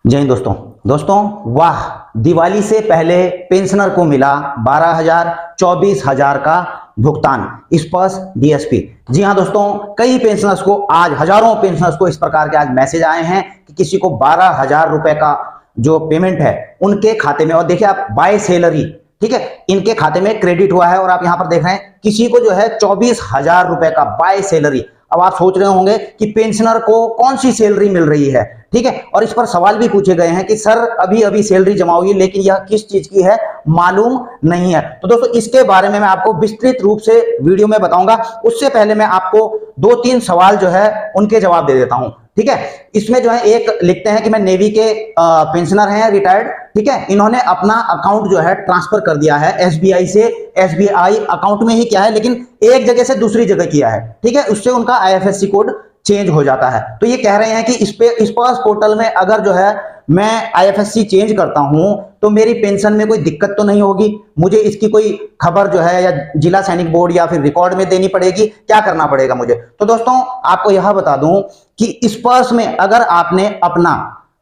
जय हिंद दोस्तों। वाह, दिवाली से पहले पेंशनर को मिला 12,000 24,000 का भुगतान स्पर्श डीएसपी। जी हां दोस्तों, कई पेंशनर्स को आज हजारों पेंशनर्स को इस प्रकार के आज मैसेज आए हैं कि किसी को 12,000 रुपए का जो पेमेंट है उनके खाते में, और देखिए आप बाय सैलरी, ठीक है, इनके खाते में क्रेडिट हुआ है। और आप यहां पर देख रहे हैं किसी को जो है 24,000 रुपए का बाय सैलरी। अब आप सोच रहे होंगे कि पेंशनर को कौन सी सैलरी मिल रही है, ठीक है, और इस पर सवाल भी पूछे गए हैं कि सर अभी अभी सैलरी जमा हुई लेकिन यह किस चीज की है मालूम नहीं है। तो दोस्तों इसके बारे में मैं आपको विस्तृत रूप से वीडियो में बताऊंगा। उससे पहले मैं आपको 2-3 सवाल जो है उनके जवाब दे देता हूं, ठीक है। इसमें जो है एक लिखते हैं कि मैं नेवी के पेंशनर हैं, रिटायर्ड, ठीक है, इन्होंने अपना अकाउंट जो है ट्रांसफर कर दिया है एसबीआई से। एसबीआई अकाउंट में ही क्या है लेकिन एक जगह से दूसरी जगह किया है, ठीक है, उससे उनका आईएफएससी कोड चेंज हो जाता है। तो ये कह रहे हैं कि इस पोर्टल में अगर जो है मैं आईएफएससी चेंज करता हूं तो मेरी पेंशन में कोई दिक्कत तो नहीं होगी, मुझे इसकी कोई खबर जो है या जिला सैनिक बोर्ड या फिर रिकॉर्ड में देनी पड़ेगी, क्या करना पड़ेगा मुझे? तो दोस्तों आपको यह बता दूं कि स्पर्श में अगर आपने अपना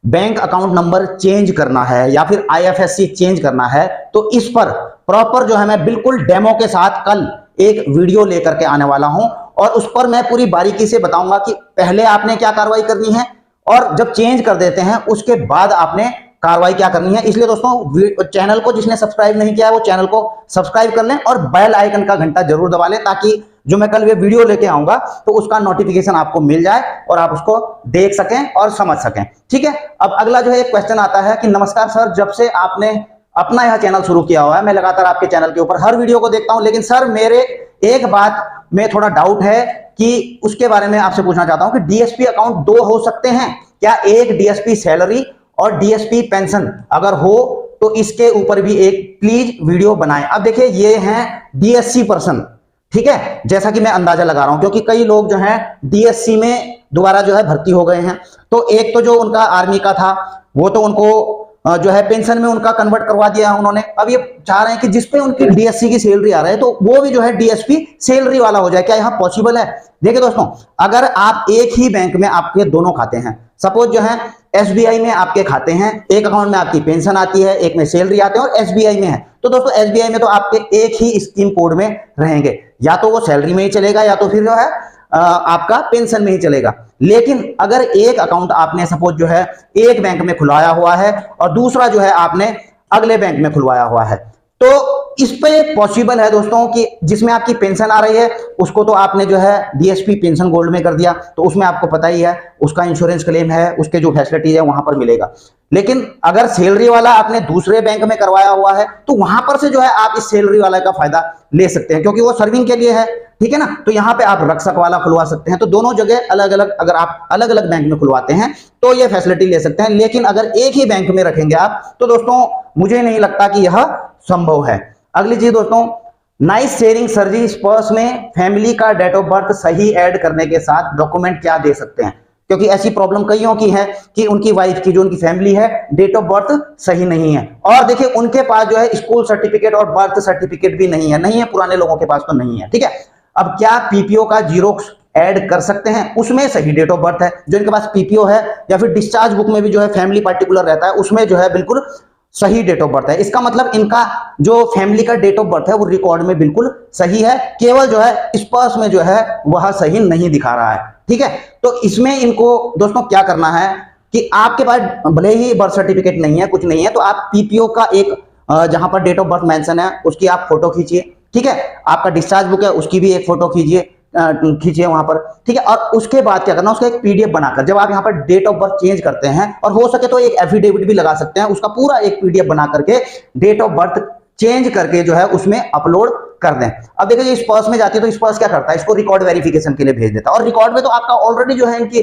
बैंक अकाउंट नंबर चेंज करना है या फिर आईएफएससी चेंज करना है तो इस पर प्रॉपर जो है मैं बिल्कुल डेमो के साथ कल एक वीडियो लेकर के आने वाला हूं, और उस पर मैं पूरी बारीकी से बताऊंगा कि पहले आपने क्या कार्रवाई करनी है और जब चेंज कर देते हैं उसके बाद आपने कार्रवाई क्या करनी है। इसलिए दोस्तों चैनल को जिसने सब्सक्राइब नहीं किया है वो चैनल को सब्सक्राइब कर लें और बेल आइकन का घंटा जरूर दबा लें, ताकि जो मैं कल ये वीडियो लेके आऊंगा तो उसका नोटिफिकेशन आपको मिल जाए और आप उसको देख सकें और समझ सकें, ठीक है। अब अगला जो है एक क्वेश्चन आता है कि नमस्कार सर, जब से आपने अपना यह चैनल शुरू किया हुआ है मैं लगातार आपके चैनल के ऊपर हर वीडियो को देखता हूं, लेकिन सर मेरे एक बात में थोड़ा डाउट है कि उसके बारे में आपसे पूछना चाहता हूं कि डीएसपी अकाउंट 2 हो सकते हैं क्या? एक डीएसपी सैलरी और डीएसपी पेंशन अगर हो तो इसके ऊपर भी एक प्लीज वीडियो बनाएं। अब देखिए ये हैं डीएससी पर्सन, ठीक है, जैसा कि मैं अंदाजा लगा रहा हूं क्योंकि कई लोग जो हैं डीएससी में दोबारा जो है भर्ती हो गए हैं। तो एक तो जो उनका आर्मी का था वो तो उनको जो है पेंशन में उनका कन्वर्ट करवा दिया उन्होंने। अब ये चाह रहे हैं कि जिसपे उनकी डीएससी की सैलरी आ रही है तो वो भी जो है डीएसपी सैलरी वाला हो जाए, क्या यहां पॉसिबल है? देखिए दोस्तों, अगर आप एक ही बैंक में आपके दोनों खाते हैं, सपोज जो है एसबीआई में आपके खाते हैं, एक अकाउंट में आपकी पेंशन आती है, एक में सैलरी आती है, और एसबीआई में है, तो दोस्तों एसबीआई में तो आपके एक ही स्कीम कोड में रहेंगे, या तो वो सैलरी में ही चलेगा या तो फिर जो है आपका पेंशन में ही चलेगा। लेकिन अगर एक अकाउंट आपने सपोज जो है एक बैंक में खुलवाया हुआ है और दूसरा जो है आपने अगले बैंक में खुलवाया हुआ है, तो इस पे पॉसिबल है दोस्तों कि जिसमें आपकी पेंशन आ रही है उसको तो आपने जो है डीएसपी पेंशन गोल्ड में कर दिया, तो उसमें आपको पता ही है उसका इंश्योरेंस क्लेम है, उसके जो फैसिलिटीज है वहां पर मिलेगा। लेकिन अगर सैलरी वाला आपने दूसरे बैंक में करवाया हुआ है तो वहां पर से जो है आप इस सैलरी वाला का फायदा ले सकते हैं क्योंकि वो सर्विंग के लिए है, ठीक है ना। तो यहाँ पे आप रक्षक वाला खुलवा सकते हैं। तो दोनों जगह अलग अलग, अगर आप अलग अलग बैंक में खुलवाते हैं तो ये फैसिलिटी ले सकते हैं। लेकिन अगर एक ही बैंक में रखेंगे आप तो दोस्तों मुझे नहीं लगता कि यह संभव है। अगली चीज दोस्तों, नाइस शेयरिंग सर जी, स्पर्श में फैमिली का डेट ऑफ बर्थ सही ऐड करने के साथ डॉक्यूमेंट क्या दे सकते हैं? क्योंकि ऐसी प्रॉब्लम कईयों की है कि उनकी वाइफ की जो उनकी फैमिली है डेट ऑफ बर्थ सही नहीं है, और देखिए उनके पास जो है स्कूल सर्टिफिकेट और बर्थ सर्टिफिकेट भी नहीं है, पुराने लोगों के पास तो नहीं है, ठीक है। अब क्या पीपीओ का जीरोक्स ऐड कर सकते हैं? उसमें सही डेट ऑफ बर्थ है, जो इनके पास पीपीओ है या फिर डिस्चार्ज बुक में भी जो है फैमिली पार्टिकुलर रहता है उसमें जो है बिल्कुल सही डेट ऑफ बर्थ है। इसका मतलब इनका जो फैमिली का डेट ऑफ बर्थ है वो रिकॉर्ड में बिल्कुल सही है, केवल जो है स्पर्श में जो है वह सही नहीं दिखा रहा है, ठीक है। तो इसमें इनको दोस्तों क्या करना है कि आपके पास भले ही बर्थ सर्टिफिकेट नहीं है, कुछ नहीं है, तो आप पीपीओ का एक जहां पर डेट ऑफ बर्थ मेंशन है उसकी आप फोटो खींचिए, ठीक है। आपका डिस्चार्ज बुक है उसकी भी एक फोटो खींचिए वहां पर, ठीक है। और उसके बाद क्या करना, उसका एक पीडीएफ बनाकर जब आप यहाँ पर डेट ऑफ बर्थ चेंज करते हैं, और हो सके तो एक एफिडेविट भी लगा सकते हैं, उसका पूरा एक पीडीएफ बना करके डेट ऑफ बर्थ चेंज करके जो है उसमें अपलोड कर दें। अब देखिए ये स्पर्श में जाती है तो स्पर्श क्या करता है, इसको रिकॉर्ड वेरिफिकेशन के लिए भेज देता है, और रिकॉर्ड में तो आपका ऑलरेडी जो है इनकी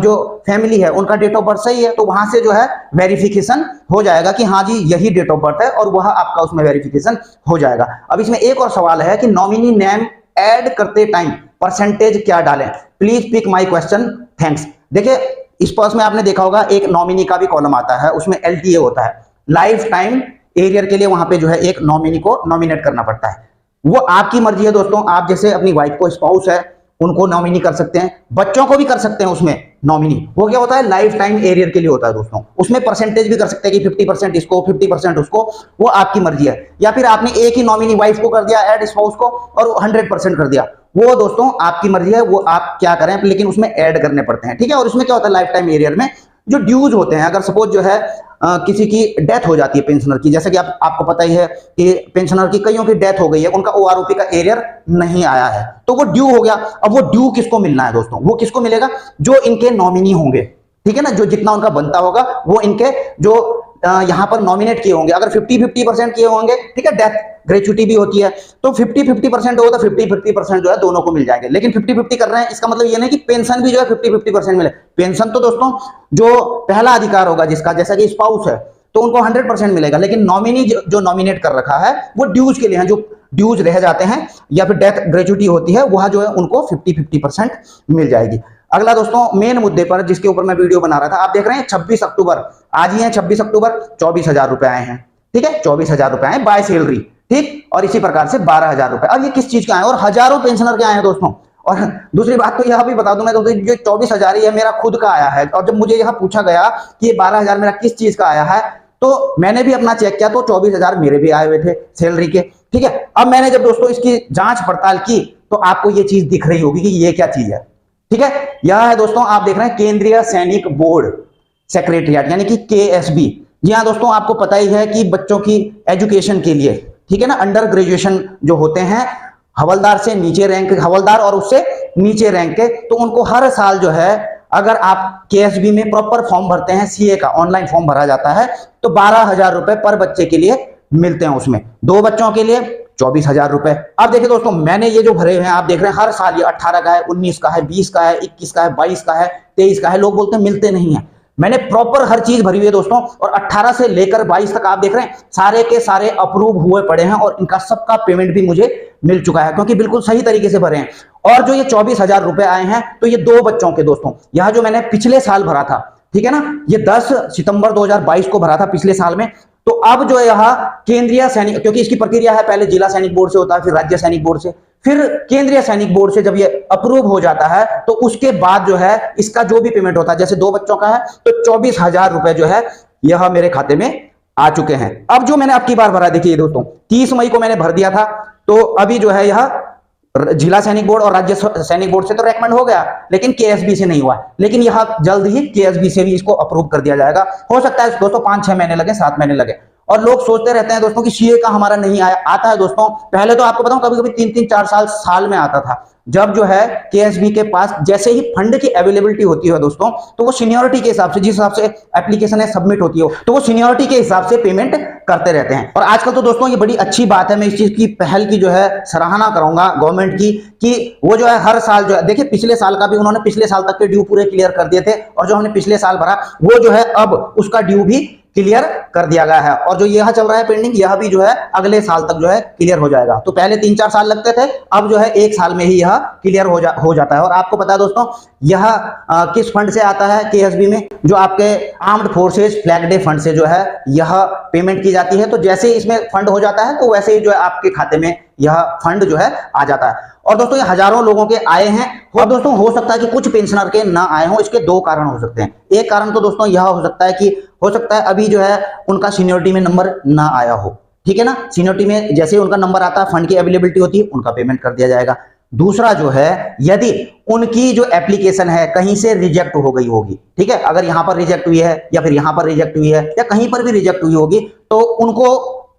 जो फैमिली है उनका डेट ऑफ बर्थ सही है, तो वहां से जो है वेरिफिकेशन हो जाएगा कि हाँ जी यही डेट ऑफ बर्थ है, और वह आपका उसमें वेरिफिकेशन हो जाएगा। अब इसमें एक और सवाल है कि नॉमिनी नेम ऐड करते टाइम परसेंटेज क्या डालें? Please pick my question, thanks. देखिए स्पर्श में आपने देखा होगा एक नॉमिनी का भी कॉलम आता है, उसमें एलटीए होता है, लाइफ टाइम एरियर के लिए वहां पे जो है एक नॉमिनी को नॉमिनेट करना पड़ता है। वो आपकी मर्जी है दोस्तों, आप जैसे अपनी वाइफ को स्पाउस है उनको नॉमिनी कर सकते हैं, बच्चों को भी कर सकते हैं उसमें नॉमिनी। वो क्या होता है, लाइफ टाइम एरियर के लिए होता है दोस्तों। उसमें परसेंटेज भी कर सकते हैं कि 50% इसको 50% उसको, वो आपकी मर्जी है। या फिर आपने एक ही नॉमिनी वाइफ को कर दिया, ऐड स्पाउस को, और 100% कर दिया, वो दोस्तों आपकी मर्जी है, वो आप क्या करें, लेकिन उसमें ऐड करने पड़ते हैं, ठीक है। और इसमें क्या होता है, लाइफ टाइम एरियर में जो ड्यूज होते हैं, अगर सपोज जो है किसी की डेथ हो जाती है पेंशनर की, जैसे कि आपको पता ही है कि पेंशनर की कईयों की डेथ हो गई है, उनका ओआरओपी का एरियर नहीं आया है, तो वो ड्यू हो गया। अब वो ड्यू किसको मिलना है दोस्तों, वो किसको मिलेगा, जो इनके नॉमिनी होंगे, ठीक है ना, जो जितना उनका बनता होगा वो इनके जो यहां पर नॉमिनेट किए होंगे। अगर 50-50% किए होंगे, ठीक है, डेथ ग्रेचुटी भी होती है, तो 50-50% होगा तो 50-50% जो है दोनों को मिल जाएंगे। लेकिन 50-50 कर रहे हैं, इसका मतलब ये नहीं कि पेंशन भी जो है 50-50% मिले। पेंशन तो दोस्तों जो पहला अधिकार होगा जिसका, जैसा कि स्पाउस है, तो उनको 100% मिलेगा। लेकिन नॉमिनी जो नॉमिनेट कर रखा है वो ड्यूज के लिए है, जो ड्यूज रह जाते हैं या फिर डेथ ग्रेचुटी होती है, वह जो है उनको 50-50% मिल जाएगी। अगला दोस्तों मेन मुद्दे पर जिसके ऊपर मैं वीडियो बना रहा था, आप देख रहे हैं 26 अक्टूबर, आज ही है 26 अक्टूबर, 24,000 रुपए आए हैं, ठीक है, 24,000 रुपए आए बाय सैलरी, ठीक। और इसी प्रकार से 12,000 रुपए। अब ये किस चीज के आए, और हजारों पेंशनर के आए हैं दोस्तों। और दूसरी बात तो यह भी बता दूं मैं दोस्तों, जो 24,000 है मेरा खुद का आया है। और जब मुझे यह पूछा गया कि ये 12,000 मेरा किस चीज का आया है, तो मैंने भी अपना चेक किया, तो 24,000 मेरे भी आए हुए थे सैलरी के, ठीक है। अब मैंने जब दोस्तों इसकी जांच पड़ताल की, तो आपको ये चीज दिख रही होगी कि ये क्या चीज है, ठीक है। यह है दोस्तों, आप देख रहे हैं केंद्रीय सैनिक बोर्ड सेक्रेटरिएट, यानी कि केएसबी। जी हाँ दोस्तों, आपको पता ही है कि बच्चों की एजुकेशन के लिए, ठीक है ना, अंडर ग्रेजुएशन जो होते हैं, हवलदार से नीचे रैंक, हवलदार और उससे नीचे रैंक के, तो उनको हर साल जो है, अगर आप केएसबी में प्रॉपर फॉर्म भरते हैं, सीए का ऑनलाइन फॉर्म भरा जाता है, तो 12,000 रुपए पर बच्चे के लिए मिलते हैं। उसमें 2 बच्चों के लिए 24,000 रुपए। अब देखिए दोस्तों, मैंने ये जो भरे हुए हैं, आप देख रहे हैं हर साल ये 18 का है, 19 का है, 20 का है, 21 का है, 22 का है, 23 का है। लोग बोलते हैं मिलते नहीं है, मैंने प्रॉपर हर चीज भरी हुई है दोस्तों। और 18 से लेकर 22 तक आप देख रहे हैं सारे के सारे अप्रूव हुए पड़े हैं, और इनका सबका पेमेंट भी मुझे मिल चुका है, क्योंकि बिल्कुल सही तरीके से भरे हैं। और जो ये 24,000 रुपए आए हैं, तो ये 2 बच्चों के दोस्तों, यह जो मैंने पिछले साल भरा था, ठीक है ना, ये 10 सितंबर 2022 को भरा था पिछले साल में। तो अब जो है यह केंद्रीय सैनिक, क्योंकि इसकी प्रक्रिया है, पहले जिला सैनिक बोर्ड से होता है, फिर राज्य सैनिक बोर्ड से, फिर केंद्रीय सैनिक बोर्ड से जब ये अप्रूव हो जाता है, तो उसके बाद जो है इसका जो भी पेमेंट होता है, जैसे 2 बच्चों का है, तो 24,000 रुपए जो है यह मेरे खाते में आ चुके हैं। अब जो मैंने अब की बार भरा, देखिए दोस्तों, 30 मई को मैंने भर दिया था, तो अभी जो है यह जिला सैनिक बोर्ड और राज्य सैनिक बोर्ड से तो रेकमेंड हो गया, लेकिन केएसबी से नहीं हुआ। लेकिन यह जल्द ही केएसबी से भी इसको अप्रूव कर दिया जाएगा। हो सकता है दोस्तों 5-6 महीने लगे, 7 महीने लगे। और लोग सोचते रहते हैं दोस्तों कि सीए का हमारा नहीं आया, आता है दोस्तों। पहले तो आपको बताऊं, कभी कभी 3-3, 4 साल में आता था। जब जो है केएसबी के पास जैसे ही फंड की अवेलेबिलिटी होती है दोस्तों, तो वो सीनियरिटी के हिसाब से, जिस हिसाब से एप्लीकेशन है सबमिट होती हो, तो वो सीनियरिटी के हिसाब से पेमेंट करते रहते हैं। और आजकल तो दोस्तों ये बड़ी अच्छी बात है, मैं इस चीज की पहल की जो है सराहना करूंगा गवर्नमेंट की, कि वो जो है हर साल जो है, देखिए पिछले साल का भी उन्होंने पिछले साल तक के ड्यू पूरे क्लियर कर दिए थे, और जो हमने पिछले साल भरा वो जो है अब उसका ड्यू भी क्लियर कर दिया गया है। और जो यह चल रहा है पेंडिंग, यह भी जो है अगले साल तक जो है क्लियर हो जाएगा। तो पहले 3-4 साल लगते थे, अब जो है 1 साल में ही यह क्लियर हो जाता है। और आपको पता है दोस्तों, यह किस फंड से आता है केएसबी में, जो आपके armed forces flag day fund से जो है यह पेमेंट की जाती है। तो जैसे ही इसमें फंड हो जाता है, तो वैसे ही जो है आपके खाते में यह फंड जो है आ जाता है। और दोस्तों ये हजारों लोगों के आए हैं। और दोस्तों हो सकता है कि कुछ पेंशनर के ना आए हों, इसके 2 कारण हो सकते हैं। एक कारण तो दोस्तों यह हो सकता है कि अभी जो है उनका सीनियरिटी में नंबर ना आया हो, ठीक है ना। सीनियरिटी में जैसे ही उनका नंबर आता है, फंड की अवेलेबिलिटी होती है, उनका पेमेंट कर दिया जाएगा। दूसरा जो है, यदि उनकी जो एप्लीकेशन है कहीं से रिजेक्ट हो गई होगी, ठीक है, अगर यहां पर रिजेक्ट हुई है, या फिर यहां पर रिजेक्ट हुई है, या कहीं पर भी रिजेक्ट हुई होगी, तो उनको,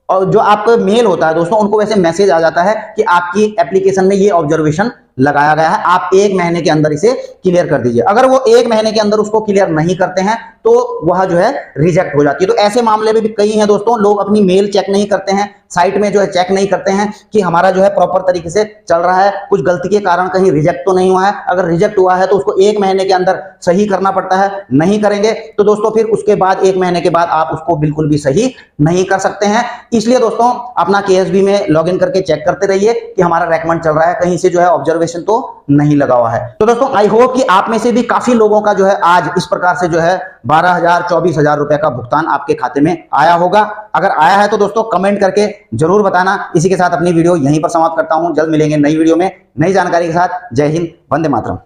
और जो आपका मेल होता है दोस्तों, उनको वैसे मैसेज आ जाता है कि आपकी एप्लीकेशन में ये ऑब्जर्वेशन लगाया गया है, आप 1 महीने के अंदर इसे क्लियर कर दीजिए। अगर वो 1 महीने के अंदर उसको क्लियर नहीं करते हैं, तो वह जो है रिजेक्ट हो जाती है। तो ऐसे मामले में भी कई हैं दोस्तों, लोग अपनी मेल चेक नहीं करते हैं, साइट में जो है चेक नहीं करते हैं कि हमारा जो है प्रॉपर तरीके से चल रहा है, कुछ गलती के कारण कहीं रिजेक्ट तो नहीं हुआ है। अगर रिजेक्ट हुआ है तो उसको 1 महीने के अंदर सही करना पड़ता है, नहीं करेंगे तो दोस्तों फिर उसके बाद 1 महीने के बाद आप उसको बिल्कुल भी सही नहीं कर सकते हैं। इसलिए दोस्तों अपना केएसबी में लॉगिन करके चेक करते रहिए कि हमारा रेकमेंड चल रहा है, कहीं से जो है ऑब्जर्वेशन तो नहीं लगा हुआ है। तो दोस्तों आई होप कि आप में से भी काफी लोगों का जो है आज इस प्रकार से जो है 12,000 24,000 रुपए का भुगतान आपके खाते में आया होगा। अगर आया है तो दोस्तों कमेंट करके जरूर बताना। इसी के साथ अपनी वीडियो यहीं पर समाप्त करता हूं। जल्द मिलेंगे नई वीडियो में नई जानकारी के साथ। जय हिंद, वंदे मातरम।